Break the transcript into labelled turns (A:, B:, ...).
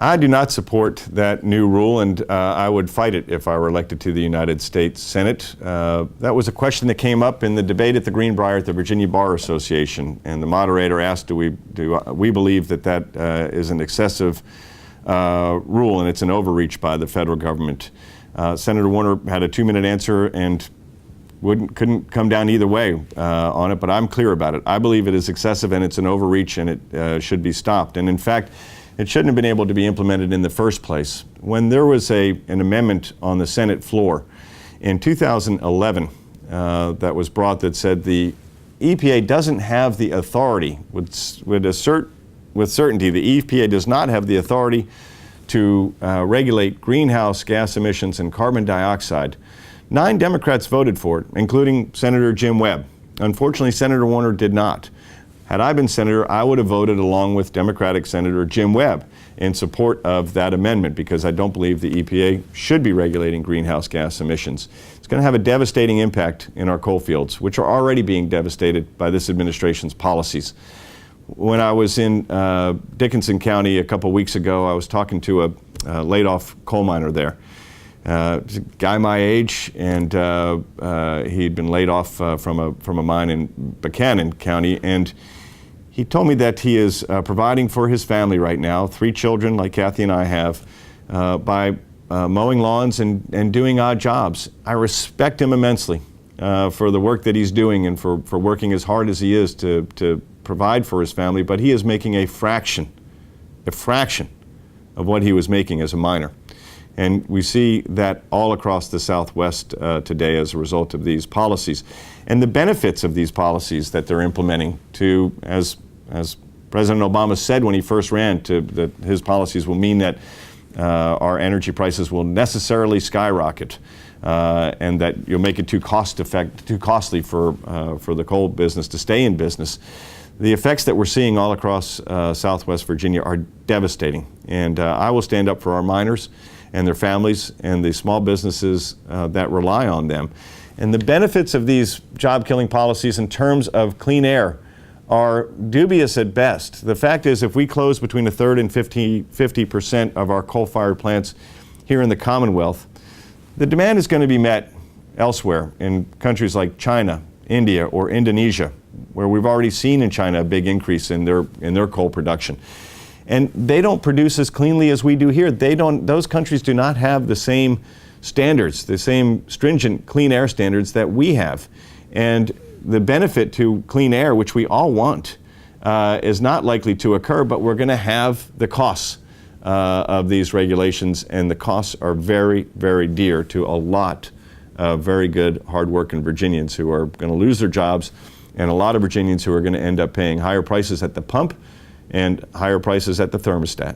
A: I do not support that new rule, and I would fight it if I were elected to the United States Senate. That was a question that came up in the debate at the Greenbrier at the Virginia Bar Association, and the moderator asked, do we believe that that is an excessive rule and it's an overreach by the federal government? Senator Warner had a 2-minute answer and couldn't come down either way on it, but I'm clear about it. I believe it is excessive and it's an overreach, and it should be stopped. And in fact, it shouldn't have been able to be implemented in the first place. When there was an amendment on the Senate floor in 2011 that was brought that said the EPA doesn't have the authority, would assert with certainty the EPA does not have the authority to regulate greenhouse gas emissions and carbon dioxide. 9 Democrats voted for it, including Senator Jim Webb. Unfortunately, Senator Warner did not. Had I been senator, I would have voted along with Democratic Senator Jim Webb in support of that amendment, because I don't believe the EPA should be regulating greenhouse gas emissions. It's going to have a devastating impact in our coal fields, which are already being devastated by this administration's policies. When I was in Dickinson County a couple weeks ago, I was talking to a laid-off coal miner there. A guy my age, and he'd been laid off from a mine in Buchanan County, and he told me that he is providing for his family right now, 3 children like Kathy and I have, by mowing lawns and doing odd jobs. I respect him immensely for the work that he's doing and for working as hard as he is to provide for his family, but he is making a fraction of what he was making as a miner. And we see that all across the Southwest today as a result of these policies. And the benefits of these policies that they're implementing to, as President Obama said when he first ran, that his policies will mean that our energy prices will necessarily skyrocket, and that you'll make it too costly for the coal business to stay in business. The effects that we're seeing all across Southwest Virginia are devastating. And I will stand up for our miners and their families and the small businesses that rely on them. And the benefits of these job-killing policies in terms of clean air are dubious at best. The fact is, if we close between 1/3 and 50% of our coal-fired plants here in the Commonwealth, the demand is going to be met elsewhere in countries like China, India, or Indonesia, where we've already seen in China a big increase in their coal production. And they don't produce as cleanly as we do here. Those countries do not have the same standards, the same stringent clean air standards that we have. And the benefit to clean air, which we all want, is not likely to occur, but we're going to have the costs of these regulations, and the costs are very, very dear to a lot of very good, hard-working Virginians who are going to lose their jobs, and a lot of Virginians who are going to end up paying higher prices at the pump and higher prices at the thermostat.